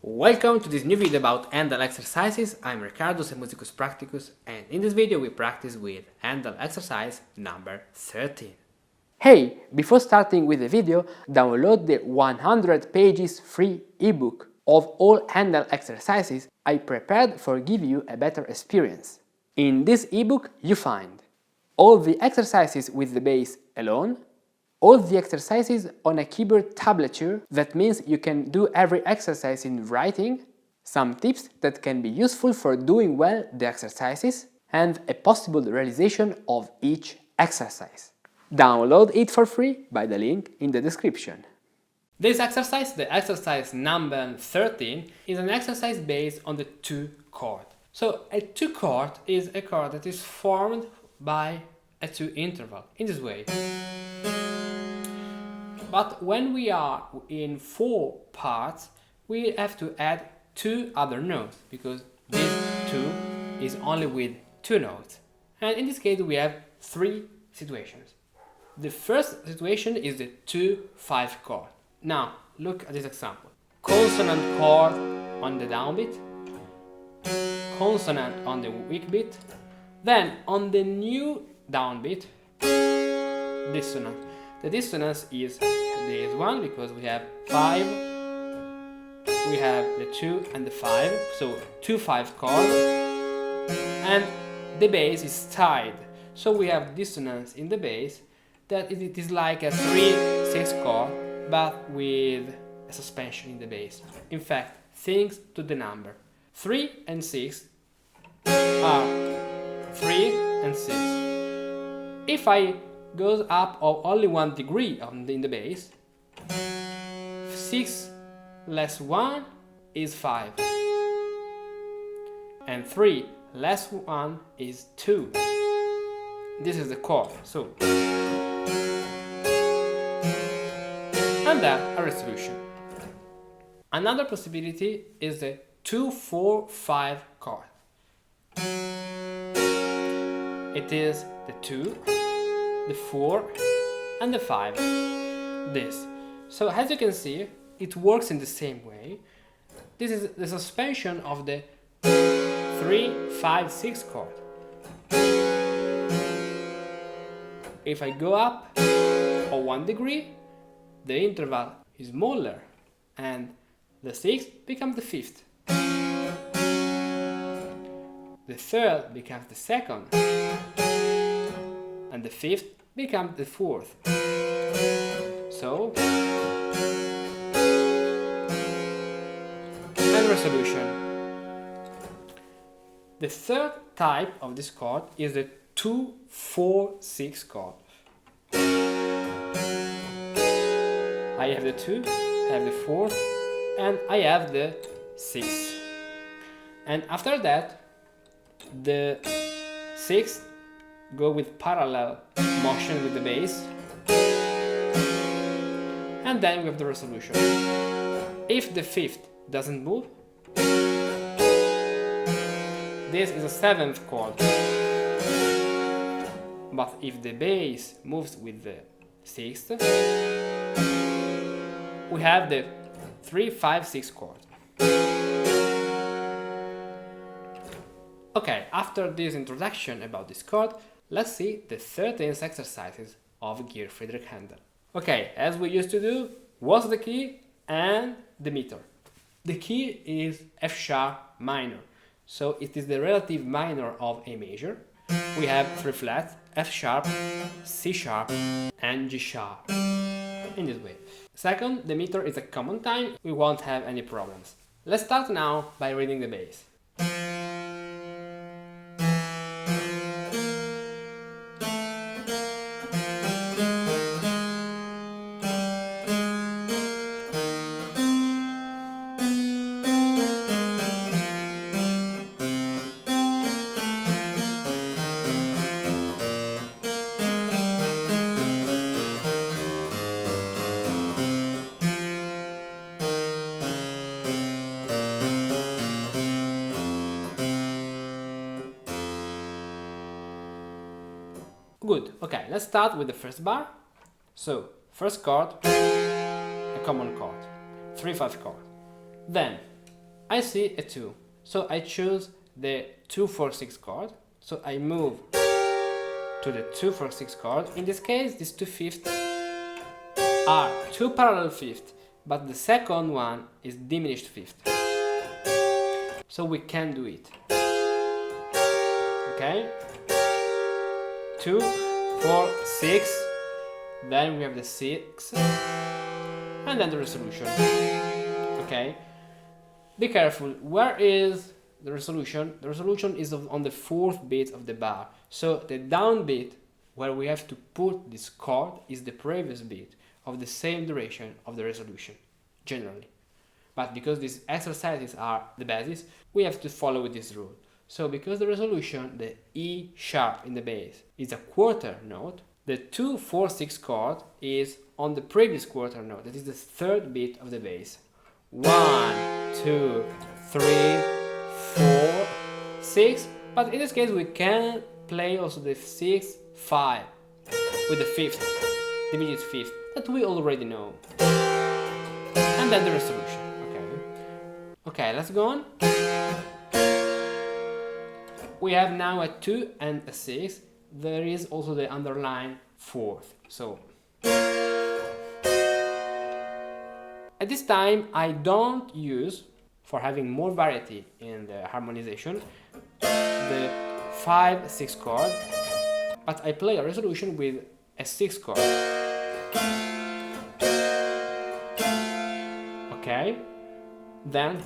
Welcome to this new video about Handel exercises. I'm Riccardo, a musicus practicus, and in this video we practice with Handel exercise number 13. Hey, before starting with the video, download the 100 pages free ebook of all Handel exercises I prepared for give you a better experience. In this ebook you find all the exercises with the bass alone, all the exercises on a keyboard tablature, that means you can do every exercise in writing, some tips that can be useful for doing well the exercises, and a possible realization of each exercise. Download it for free by the link in the description. This exercise, the exercise number 13, is an exercise based on the 2 chord. So a 2 chord is a chord that is formed by a 2 interval, in this way. But when we are in 4 parts, we have to add 2 other notes, because this 2 is only with 2 notes. And in this case we have 3 situations. The first situation is the 2-5 chord. Now, look at this example. Consonant chord on the downbeat, consonant on the weak beat, then on the new downbeat, dissonant. The dissonance is this one, because we have 5, we have the 2 and the 5, so 2-5 chord, and the bass is tied, so we have dissonance in the bass, that it is like a 3-6 chord, but with a suspension in the bass. In fact, thanks to the number 3 and 6 are 3 and 6. If I goes up of only 1 degree in the bass, 6 less 1 is 5, and 3 less 1 is 2. This is the chord, so. And then a resolution. Another possibility is the 2-4-5 chord. It is the 2, the 4 and the 5, this. So as you can see, it works in the same way. This is the suspension of the 3-5-6 chord. If I go up or 1 degree, the interval is smaller and the 6th becomes the 5th. The 3rd becomes the 2nd. And the 5th becomes the 4th. So, and resolution. The 3rd type of this chord is the 2-4-6 chord. I have the 2, I have the 4, and I have the 6. And after that, the 6th go with parallel motion with the bass, and then we have the resolution. If the 5th doesn't move, this is a 7th chord, but if the bass moves with the 6th, we have the 3-5-6 chord. Okay, after this introduction about this chord, let's see the 13 exercises of Georg Friedrich Handel. Okay, as we used to do, what's the key and the meter? The key is F sharp minor, so it is the relative minor of A major. We have 3 flats, F sharp, C sharp and G sharp, in this way. Second, the meter is a common time, we won't have any problems. Let's start now by reading the bass. Good, okay, let's start with the first bar. So, first chord, a common chord, 3-5 chord. Then, I see a 2. So I choose the 2-4-6 chord. So I move to the 2-4-6 chord. In this case, these two fifths are two parallel fifths, but the second one is diminished fifth. So we can do it. Okay? 2, 4, 6. Then we have the 6, and then the resolution. Okay? Be careful. Where is the resolution? The resolution is on the 4th beat of the bar. So the down beat, where we have to put this chord, is the previous beat of the same duration of the resolution, generally. But because these exercises are the basis, we have to follow this rule. So because the resolution, the E sharp in the bass, is a quarter note, the 2-4-6 chord is on the previous quarter note, that is the 3rd beat of the bass. 1, 2, 3, 4, 6, but in this case we can play also the 6, 5 with the 5th, the immediate 5th, that we already know. And then the resolution. Okay, let's go on. We have now a 2 and a 6. There is also the underlined 4th. So at this time I don't use, for having more variety in the harmonization, the 5-6 chord, but I play a resolution with a 6 chord. Okay, then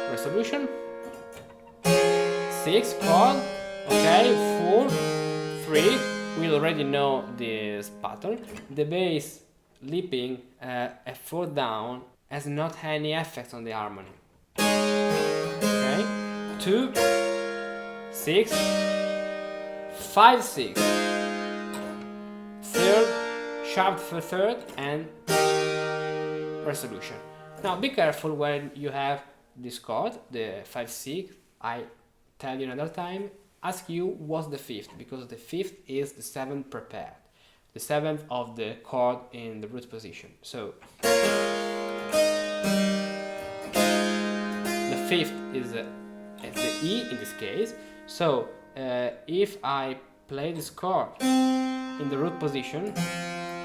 resolution, 6 chord, okay, 4, 3, we already know this pattern. The bass leaping a 4 down has not any effect on the harmony. Okay, 2, 6, 5, 6, 3rd, sharp for 3rd, and resolution. Now be careful when you have this chord, the 5-6. I tell you another time, ask you what's the 5th, because the 5th is the 7th prepared, the 7th of the chord in the root position. So the 5th is the E in this case. So if I play this chord in the root position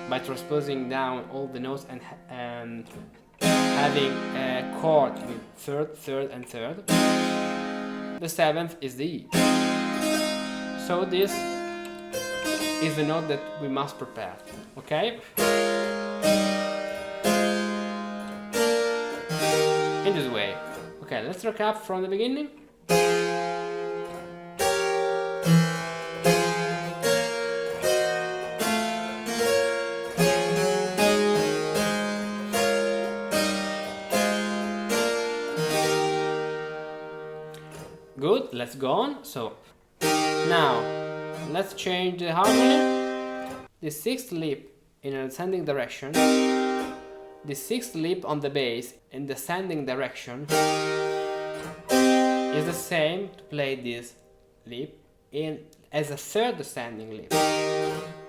by transposing down all the notes and having a chord with 3rd, 3rd, and 3rd, the 7th is the E. So this is the note that we must prepare. Okay? In this way. Okay, let's recap from the beginning. Good, let's go on. So now let's change the harmony. The 6th leap in an ascending direction, the 6th leap on the bass in the ascending direction is the same to play this leap as a 3rd ascending leap.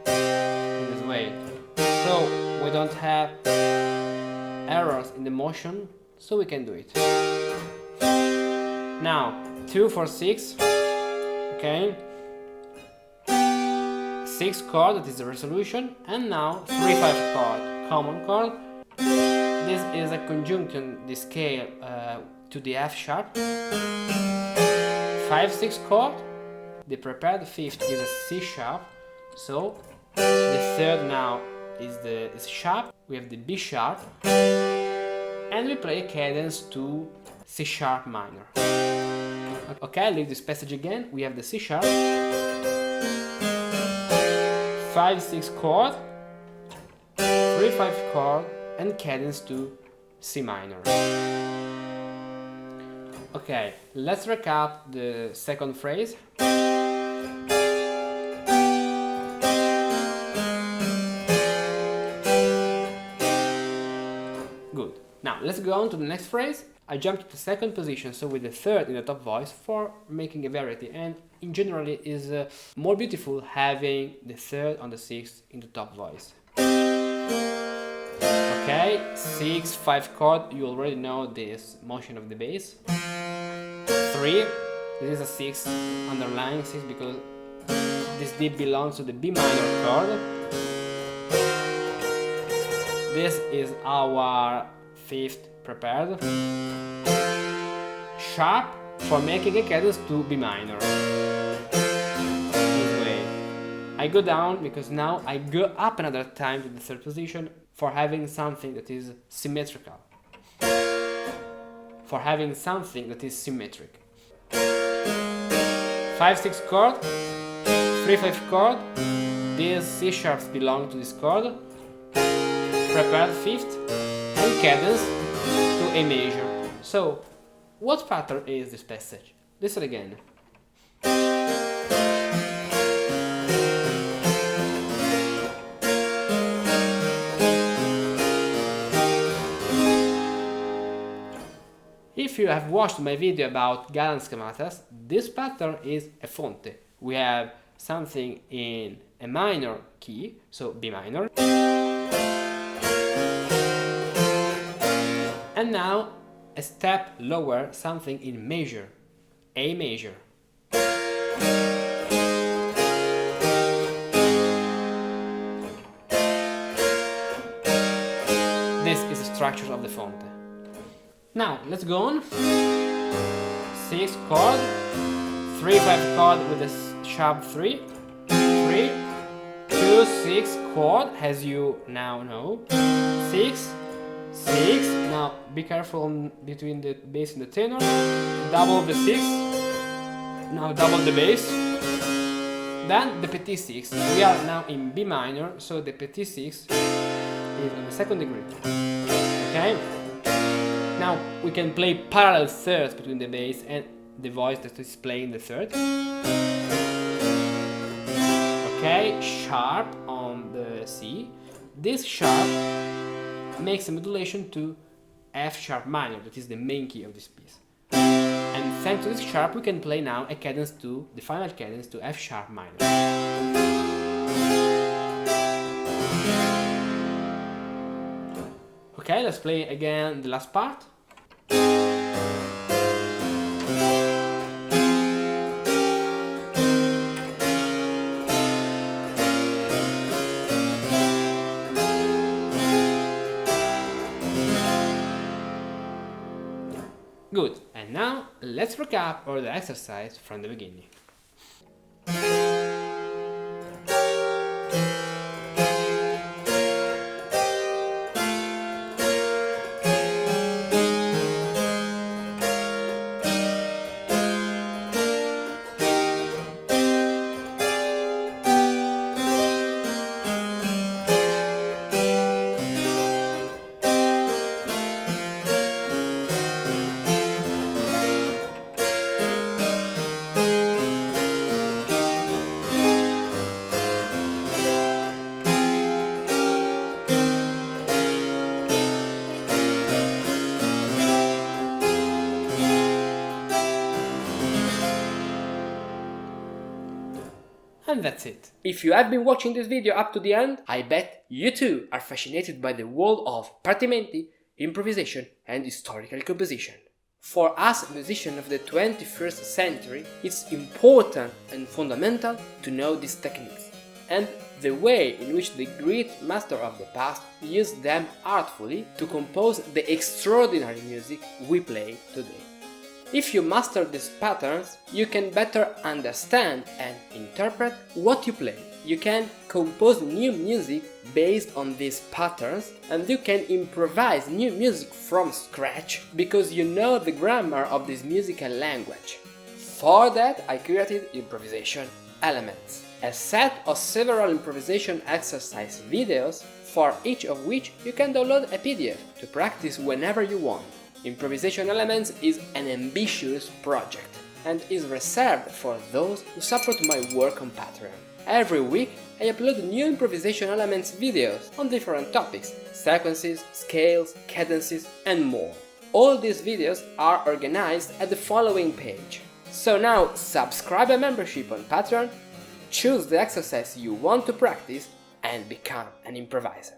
In this way. So we don't have errors in the motion, so we can do it. Now 2-4-6, okay, 6 chord, that is the resolution, and now 3-5 chord, common chord. This is a conjunction, the scale to the F sharp. 5-6 chord, the prepared 5th is a C sharp, so the 3rd now is sharp. We have the B sharp, and we play a cadence to C sharp minor. Okay, leave this passage again. We have the C sharp, 5-6 chord, 3-5 chord, and cadence to C minor. Okay, let's recap the second phrase. Good. Now let's go on to the next phrase. I jump to the second position, so with the 3rd in the top voice for making a variety, and in general it is more beautiful having the 3rd on the 6th in the top voice. Okay, 6, 5 chord, you already know this motion of the bass. 3, this is a 6, underlying 6 because this D belongs to the B minor chord. This is our 5th prepared. Sharp for making a cadence to B minor. This way. I go down because now I go up another time to the 3rd position for having something that is symmetrical. For having something that is symmetric. 5, 6 chord, 3, 5 chord. These C sharps belong to this chord. Prepared 5th and cadence to A major. So, what pattern is this passage? Listen again. If you have watched my video about Galan schematas, this pattern is a fonte. We have something in a minor key, so B minor. And now a step lower, something in major, A major. This is the structure of the fonte. Now let's go on. 6 chord, 3, 5 chord with a sharp 3, 3, 2, 6 chord, as you now know, 6, 6, now be careful between the bass and the tenor, double the 6, now double the bass, then the petit 6, we are now in B minor, so the petit 6 is on the 2nd degree, okay? Now we can play parallel thirds between the bass and the voice that is playing the 3rd, okay, sharp on the C, this sharp makes a modulation to F sharp minor, that is the main key of this piece. And thanks to this sharp we can play now a cadence to, the final cadence to F sharp minor. Okay, let's play again the last part. Good, and now let's recap all the exercise from the beginning. And that's it. If you have been watching this video up to the end, I bet you too are fascinated by the world of Partimenti, improvisation and historical composition. For us musicians of the 21st century, it's important and fundamental to know these techniques and the way in which the great masters of the past used them artfully to compose the extraordinary music we play today. If you master these patterns, you can better understand and interpret what you play. You can compose new music based on these patterns, and you can improvise new music from scratch because you know the grammar of this musical language. For that, I created Improvisation Elements, a set of several improvisation exercise videos, for each of which you can download a PDF to practice whenever you want. Improvisation Elements is an ambitious project and is reserved for those who support my work on Patreon. Every week I upload new Improvisation Elements videos on different topics, sequences, scales, cadences and more. All these videos are organized at the following page. So now subscribe a membership on Patreon, choose the exercise you want to practice and become an improviser.